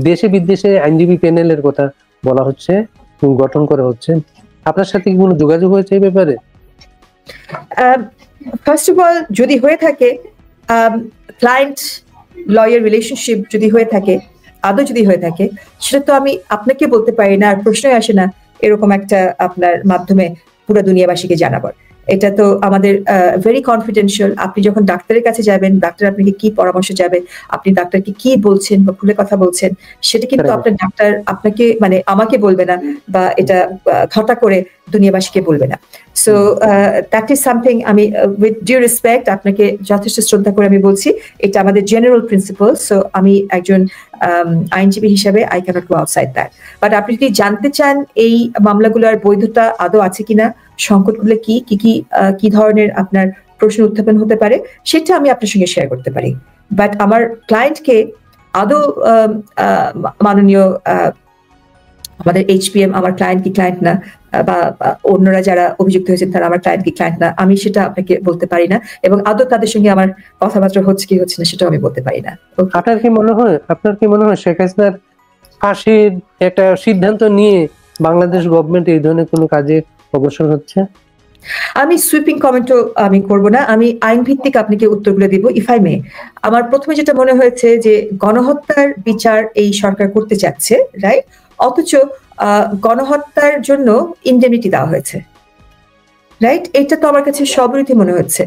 দেশে বিদেশে আইনজীবী প্যানেলের কথা বলা হচ্ছে, গঠন করা হচ্ছে। আপনার সাথে কি কোনো যোগাযোগ হয়েছে এই ব্যাপারে? ফার্স্ট অফ অল, যদি হয়ে থাকে ক্লায়েন্ট লয়ার রিলেশনশিপ যদি হয়ে থাকে, আদৌ যদি হয়ে থাকে, সেটা তো আমি আপনাকে বলতে পারি না, আর প্রশ্নই আসে না এরকম একটা আপনার মাধ্যমে পুরো দুনিয়াবাসীকে জানাবার। এটা তো আমাদের ভেরি কনফিডেন্সিয়াল। আপনি যখন ডাক্তারের কাছে যাবেন, ডাক্তার আপনাকে কি পরামর্শ যাবে, আপনি ডাক্তারকে কি বলছেন বা খুলে কথা বলছেন, সেটা কিন্তু আপনার ডাক্তার আপনাকে মানে আমাকে বলবে না, বা এটা ঘটা করে দুনিয়াবাসীকে বলবে না। সো দ্যাট ইজ সামথিং আমি উইথ ডিউ রেসপেক্ট আপনাকে যথেষ্ট শ্রদ্ধা করে আমি বলছি, এটা আমাদের জেনারেল প্রিন্সিপাল। সো আমি একজন আইনজীবী হিসাবে I can't go outside that. But আপনি যদি জানতে চান এই মামলাগুলোর বৈধতা আদৌ আছে কিনা, সংকটগুলো কি কি কি কি ধরনের আপনার প্রশ্ন উত্থাপন হতে পারে, সেটা আমি আপনার সঙ্গে শেয়ার করতে পারি। বাট আমার ক্লায়েন্টকে আদৌ মাননীয় আমাদের এইচপিএম আমার ক্লায়েন্ট কি ক্লায়েন্ট না, বা অন্যরা যারা অভিযুক্ত হয়েছেন তারা আমার ক্লায়েন্ট কি ক্লায়েন্ট না, আমি সেটা আপনাকে বলতে পারি না, এবং আদৌ তাদের সঙ্গে আমার কথাবার্তা হচ্ছে কি হচ্ছে না সেটাও আমি বলতে পারি না। আপনার কি মনে হয় শেখ হাসিনার ফাঁসির একটা সিদ্ধান্ত নিয়ে বাংলাদেশ গভর্নমেন্ট এই ধরনের কোনো কাজে অগ্রসর হচ্ছে? আমি সুইপিং কমেন্টও আমি করব না, আমি আইন ভিত্তিক আপনাকে উত্তরগুলো দিব ইফ আই মে। আমার প্রথমে যেটা মনে হয়েছে যে গণহত্যার বিচার এই সরকার করতে চাচ্ছে, রাইট, অথচ গণহত্যার জন্য ইনডেমনিটি দেওয়া হয়েছে, রাইট। এটা তো আমার কাছে সবরীতি মনে হচ্ছে।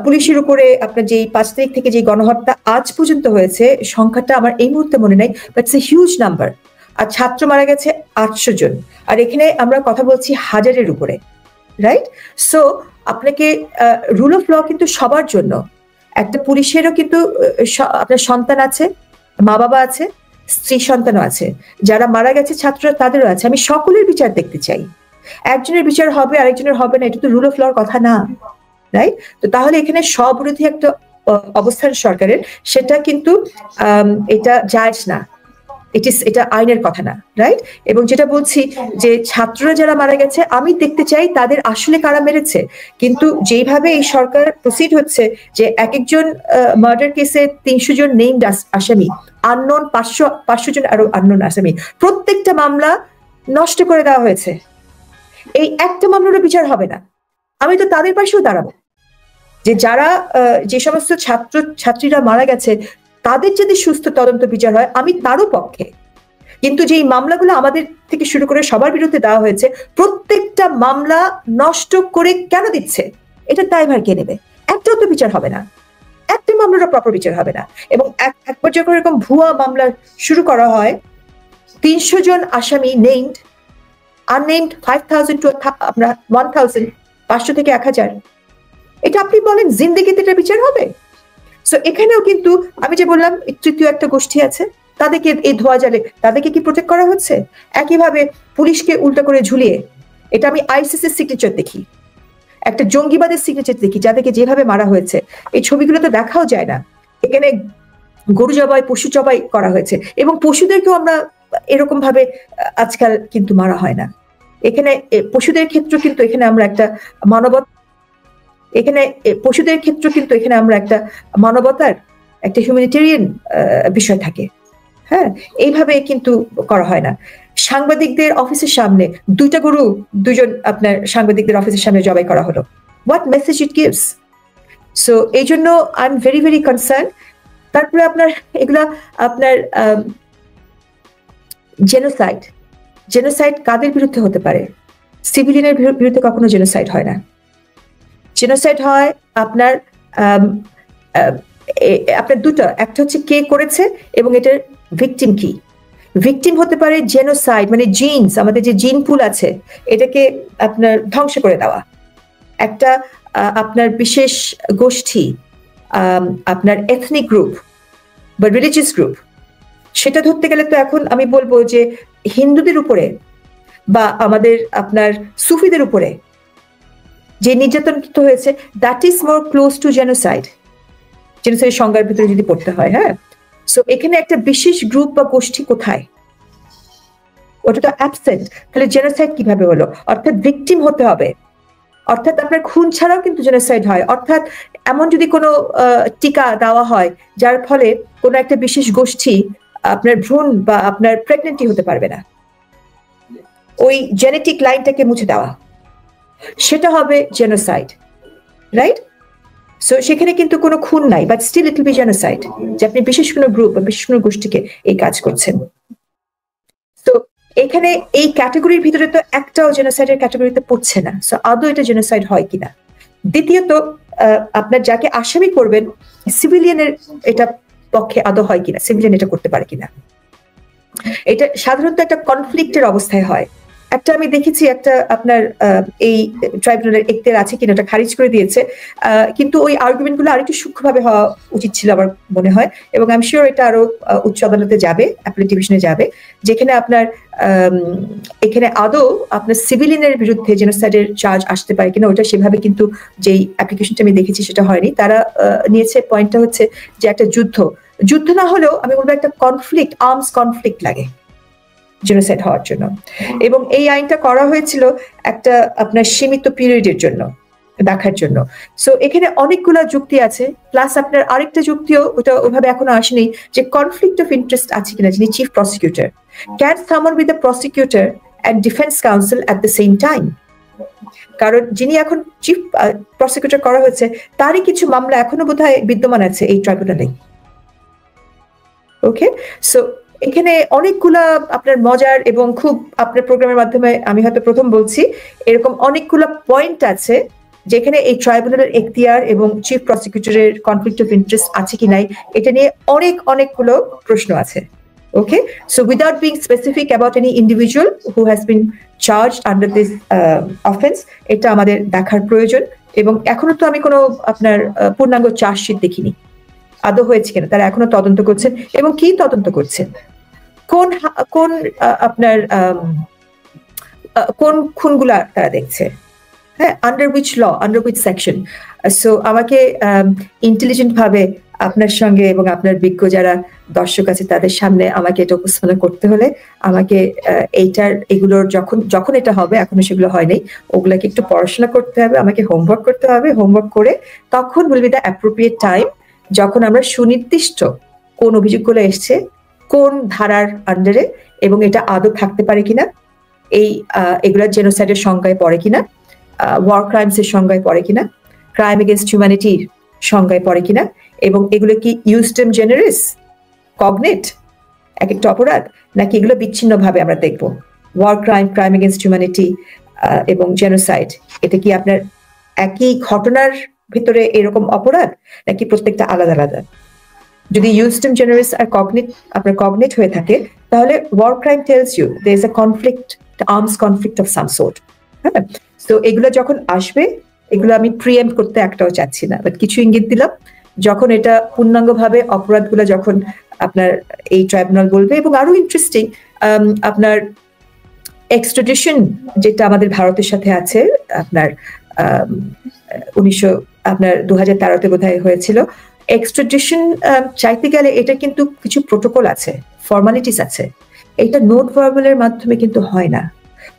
পুলিশের উপরে আপনার যেই 5 তারিখ থেকে যে গণহত্যা আজ পর্যন্ত হয়েছে, সংখ্যাটা আমার এই মুহূর্তে মনে নাই, but it's a huge number. আর ছাত্র মারা গেছে 800 জন, আর এখানে আমরা কথা বলছি হাজারের উপরে, রাইট। সো আপনাকে রুল অফ ল কিন্তু সবার জন্য, একটা পুলিশেরও কিন্তু আপনার সন্তান আছে, মা বাবা আছে, স্ত্রী সন্তানও আছে, যারা মারা গেছে ছাত্ররা তাদেরও আছে। আমি সকলের বিচার দেখতে চাই, একজনের বিচার হবে আরেকজনের হবে না, এটা তো রুল অফ লর কথা না, রাইট। তো তাহলে এখানে স্ববিরোধী একটা অবস্থান সরকারের, সেটা কিন্তু এটা জায়েজ না, এটা আইনের কথা না, রাইট। এবং যেটা বলছি যে ছাত্ররা যারা মারা গেছে আমি দেখতে চাই তাদের আসলে কারা মেরেছে, কিন্তু যেইভাবে এই সরকার প্রসিড হচ্ছে যে এক একজন মার্ডার কেসে 300 জন নেইমড আসামি, আননোন 500 জন আরো আননোন আসামি, প্রত্যেকটা মামলা নষ্ট করে দেওয়া হয়েছে। এই একটা মামলারও বিচার হবে না। আমি তো তাদের পাশেও দাঁড়াবো, যে যারা যে সমস্ত ছাত্রীরা মারা গেছে তাদের যদি সুস্থ তদন্ত বিচার হয় আমি তারও পক্ষে। কিন্তু যেই মামলাগুলো আমাদের থেকে শুরু করে সবার বিরুদ্ধে দেওয়া হয়েছে, প্রত্যেকটা মামলা নষ্ট করে কেন দিচ্ছে, এটা দায়ভার কে নেবে? একটাও তো বিচার হবে না, একটা মামলারও প্রপার বিচার হবে না। এবং একবার যখন এরকম ভুয়া মামলা শুরু করা হয়, 300 জন আসামি নেইমড, আননেইমড 5000 টু আপনার 1000, 500 থেকে 1000, এটা আপনি বলেন জিন্দেগিতে এটা বিচার হবে? সো এখানেও কিন্তু আমি যে বললাম তৃতীয় একটা গোষ্ঠী আছে, তাদেরকে এই ধোয়া জালে তাদেরকে কি প্রোটেক্ট করা হচ্ছে? একইভাবে পুলিশকে উল্টা করে ঝুলিয়ে, এটা আমি আইসিসির সিগনেচার দেখি, একটা জঙ্গিবাদের সিগনেচার দেখি, যাদেরকে যেভাবে মারা হয়েছে এই ছবিগুলো তো দেখাও যায় না। এখানে গরু জবাই, পশু জবাই করা হয়েছে, এবং পশুদেরকেও আমরা এরকম ভাবে আজকাল কিন্তু মারা হয় না। এখানে পশুদের ক্ষেত্রে কিন্তু এখানে আমরা একটা মানবতার একটা হিউম্যানিটেরিয়ান বিষয় থাকে, হ্যাঁ, এইভাবে কিন্তু করা হয় না। সাংবাদিকদের অফিসের সামনে দুজন আপনার সাংবাদিকদের অফিসের সামনে জবাই করা হলো, what message it gives? So এই জন্য I am very very concern. তারপরে আপনার এগুলা আপনার জেনোসাইড কাদের বিরুদ্ধে হতে পারে? সিভিলিয়ানের বিরুদ্ধে কখনো জেনোসাইড হয় না। জেনোসাইড হয় আপনার দুটো, একটা হচ্ছে কে করেছে এবং এটার ভিকটিম কি। ভিকটিম হতে পারে জেনোসাইড মানে জিনস, আমাদের যে জিন পুল আছে এটাকে আপনার ধ্বংস করে দেওয়া, একটা আপনার বিশেষ গোষ্ঠী, আপনার এথনিক গ্রুপ বা রিলিজিয়াস গ্রুপ, সেটা ধরতে গেলে তো এখন আমি বলবো যে হিন্দুদের উপরে বা আমাদের আপনার সুফিদের উপরে যে নির্যাতন হয়েছে, that is more close to genocide, জেনোসাইডের সংজ্ঞার ভিতরে যদি পড়তে হয়। হ্যাঁ, সো এখানে একটা বিশেষ গ্রুপ বা গোষ্ঠী কোথায়, ওটা তো অ্যাবসেন্ট, তাহলে জেনোসাইড কিভাবে হলো? অর্থাৎ ভিকটিম হতে হবে, অর্থাৎ আপনার খুন ছাড়াও কিন্তু জেনোসাইড হয়। অর্থাৎ এমন যদি কোনো টিকা দেওয়া হয় যার ফলে কোনো একটা বিশেষ গোষ্ঠী আপনার ভ্রূণ বা আপনার প্রেগনেন্টই হতে পারবে না, ওই জেনেটিক লাইনটাকে মুছে দেওয়া, সেটা হবে জেনোসাইড, রাইট? সো সেখানে কিন্তু কোনো খুন নাই, but still it will be genocide, যে আপনি বিশেষ কোনো গ্রুপ বা বিশেষ কোনো গোষ্ঠীকে এই কাজ করছেন। তো এখানে এই ক্যাটাগরির ভিতরে তো একটাও জেনোসাইডের ক্যাটাগরিতে পড়ছে না, সো আদৌ এটা জেনোসাইড হয় কিনা। দ্বিতীয়ত, আপনার যাকে আসামি করবেন সিভিলিয়ানের এটা পক্ষে আদৌ হয় কিনা, সিভিলিয়ান এটা করতে পারে কিনা। এটা সাধারণত একটা কনফ্লিক্টের অবস্থায় হয়। একটা আমি দেখেছি একটা আপনার এই ট্রাইব্যুনালের এখতিয়ার আছে কিনা এটা খারিজ করে দিয়েছে, কিন্তু ওই আর্গুমেন্ট গুলো আরেকটু সূক্ষ্মভাবে হওয়া উচিত ছিল আমার মনে হয়, এবং আমি শিওর এটা আরো উচ্চ আদালতে যাবে, অ্যাপিলেট ডিভিশনে যাবে, যেখানে আপনার এখানে আদৌ আপনার সিভিলিয়ানের বিরুদ্ধে জেনোসাইডের চার্জ আসতে পারে কিনা। ওটা সেভাবে কিন্তু যেই অ্যাপ্লিকেশনটা আমি দেখেছি সেটা হয়নি। তারা নিয়েছে পয়েন্টটা হচ্ছে যে একটা যুদ্ধ না হলেও আমি বলবো একটা কনফ্লিক্ট, আর্মস কনফ্লিক্ট লাগে জেনোসাইড হওয়ার জন্য, এবং এই আইনটা করা হয়েছিল একটা আপনার সীমিত পিরিয়ডের জন্য দেখার জন্য। সো এখানে অনেকগুলা যুক্তি আছে, প্লাস আপনার আরেকটা যুক্তিও ওটা ওইভাবে এখনো আসেনি, যে কনফ্লিক্ট অফ ইন্টারেস্ট আছে কিনা। যিনি chief prosecutor, can someone B the prosecutor and defence council at the same time? কারণ যিনি এখন চিফ প্রসিকিউটর করা হয়েছে তারই কিছু মামলা এখনো বোধহয় বিদ্যমান আছে এই ট্রাইব্যুনালে। ওকে, সো এখানে অনেকগুলা আপনার মজার এবং খুব আপনার প্রোগ্রামের মাধ্যমে আমি হয়তো প্রথম বলছি, এরকম অনেকগুলো পয়েন্ট আছে যেখানে এই ট্রাইব্যুনালের এখতিয়ার এবং চিফ প্রসিকিউটরের কনফ্লিক্ট অফ ইন্টারেস্ট আছে কি নাই এটা নিয়ে অনেকগুলো প্রশ্ন আছে। Okay, so without being specific about any individual who has been charged under this offence, এটা আমাদের দেখার প্রয়োজন। এবং এখনো তো আমি কোনো আপনার পূর্ণাঙ্গ চার্জশিট দেখিনি, আদৌ হয়েছে কিনা তারা এখনো তদন্ত করছেন, এবং কি তদন্ত করছেন, কোন আপনার কোন খুনগুলা তারা দেখছে, হ্যাঁ, under which law, under which section. So আমাকে ইন্টেলিজেন্ট ভাবে আপনার সঙ্গে এবং আপনার বিজ্ঞ যারা দর্শক আছে তাদের সামনে আমাকে এটা উপস্থাপনা করতে হলে আমাকে এগুলোর যখন এটা হবে, এখনো সেগুলো হয় নাই, ওগুলাকে একটু পড়াশোনা করতে হবে, আমাকে হোমওয়ার্ক করতে হবে। হোমওয়ার্ক করে তখন will be the appropriate time, যখন আমরা সুনির্দিষ্ট কোন অভিযোগগুলো এসছে, কোন ধারার আন্ডারে, এবং এটা আদৌ থাকতে পারে কিনা, এগুলা জেনোসাইডের সংজ্ঞায় পড়ে কিনা, ওয়ার ক্রাইমস এর সংজ্ঞায় পড়ে কিনা, ক্রাইম এগেইনস্ট হিউম্যানিটির সংজ্ঞায় পড়ে কিনা, এবং এগুলো কি ইউজডম জেনারেস, কগনেট এক একটা অপরাধ, নাকি এগুলো বিচ্ছিন্নভাবে আমরা দেখবো। War crime, crime against humanity এবং জেনোসাইড, এটা কি আপনার একই ঘটনার ভিতরে এরকম অপরাধ, নাকি প্রত্যেকটা আলাদা আলাদা? যদি ইউজডম জেনারেস আর আপনার কগনেট হয়ে থাকে, তাহলে war crime tells you there is a conflict, arms conflict of some sort. হ্যাঁ, তো এগুলো যখন আসবে, এগুলো আমি প্রিএম্প করতে একটাও চাচ্ছি না, বাট কিছু ইঙ্গিত দিলাম। যখন এটা পূর্ণাঙ্গভাবে অপরাধগুলো যখন আপনার এই ট্রাইব্যুনাল বলবে, এবং আরো ইন্টারেস্টিং আপনার এক্সট্রাডিশন যেটা আমাদের ভারতের সাথে আছে, আপনার 2013 বোধহয় হয়েছিল, এক্সট্রাডিশন চাইতে গেলে এটা কিন্তু কিছু প্রোটোকল আছে, ফর্মালিটিস আছে, এটা নোট ভার্বালের মাধ্যমে কিন্তু হয় না।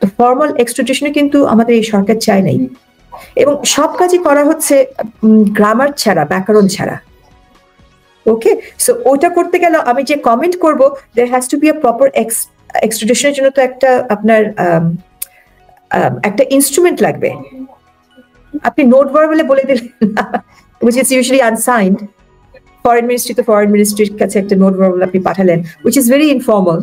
তো ফর্মাল এক্সট্রাডিশনে কিন্তু আমাদের এই সরকার চায় নাই, এবং সব কাজই করা হচ্ছে গ্রামার ছাড়া, ব্যাকরণ ছাড়া। ওকে, সো ওটা করতে গেলে আমি যে কমেন্ট করব, there has to be a proper এক্সট্রাডিশনের জন্য তো একটা আপনার একটা ইনস্ট্রুমেন্ট লাগবে। আপনি নোট ভার্বালে বলে দিলেন which is usually unsigned, foreign ministry তো ফরেন মিনিস্ট্রির কাছে একটা নোট ভার্বাল আপনি পাঠালেন, which is very informal.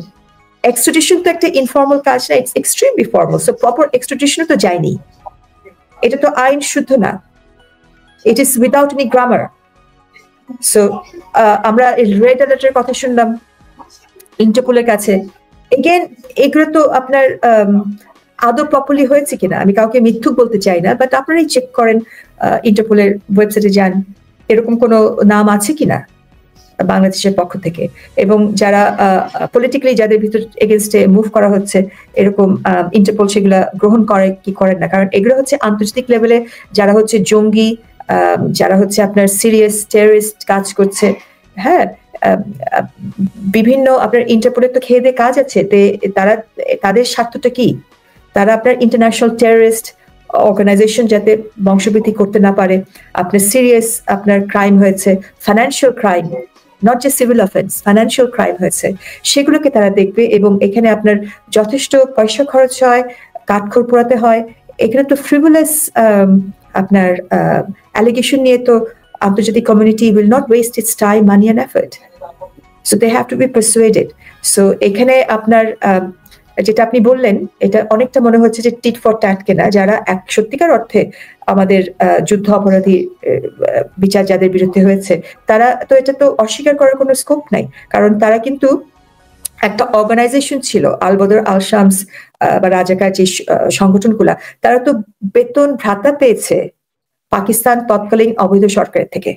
Extradition তো একটা ইনফর্মাল কাজ না, it's extremely formal. So proper এক্সট্রাডিশনও তো যায়নি, এটা তো আইন শুদ্ধ না, it is without any grammar. So আমরা রেড অ্যালার্টের কথা শুনলাম ইন্টারপোলের কাছে, এগেন এগুলো তো আপনার আদৌ প্রপারলি হয়েছে কিনা, আমি কাউকে মিথ্যুক বলতে চাই না, বাট আপনারাই চেক করেন, ইন্টারপোলের ওয়েবসাইটে যান, এরকম কোনো নাম আছে কিনা বাংলাদেশের পক্ষ থেকে, এবং যারা পলিটিক্যালি যাদের ভিতর এগেনস্টে মুভ করা হচ্ছে এরকম ইন্টারপোল সেগুলা গ্রহণ করে কি করেন না। কারণ এগুলো হচ্ছে আন্তর্জাতিক লেভেলে যারা হচ্ছে জঙ্গি, যারা হচ্ছে আপনার সিরিয়াস টেররিস্ট কাজ করছে, হ্যাঁ, বিভিন্ন আপনার ইন্টারপোলের তো খেয়ে দিয়ে কাজ আছে, তারা তাদের স্বার্থটা কি, তারা আপনার ইন্টারন্যাশনাল টেররিস্ট অর্গানাইজেশন যাতে বংশবৃদ্ধি করতে না পারে, আপনার সিরিয়াস আপনার ক্রাইম হয়েছে, ফাইন্যান্সিয়াল ক্রাইম, নট যে সিভিল অফেন্স, ফাইন্যান্সিয়াল ক্রাইম হয়েছে, সেগুলোকে তারা দেখবে। এবং এখানে আপনার যথেষ্ট পয়সা খরচ হয়, কাঠখড় পোড়াতে হয়। এখানে তো ফ্রিভুলাস আপনার অ্যালিগেশন নিয়ে তো আন্তর্জাতিক community will not waste its time, money and effort. So they have to be persuaded. So এখানে আপনার যেটা আপনি বললেন, এটা অনেকটা মনে হচ্ছে যে টিট ফর ট্যাট কেনা, যারা সত্যিকার অর্থে আমাদের যুদ্ধ অপরাধী বিচার যাদের বিরুদ্ধে হয়েছে, তারা তো এটা তো অস্বীকার করার কোনো স্কোপ নাই, কারণ তারা কিন্তু একটা অর্গানাইজেশন ছিল, আল বদর, আল শামস বা রাজাকার যে সংগঠনগুলা, তারা তো বেতন ভাতা পেয়েছে পাকিস্তান তৎকালীন অবৈধ সরকারের থেকে।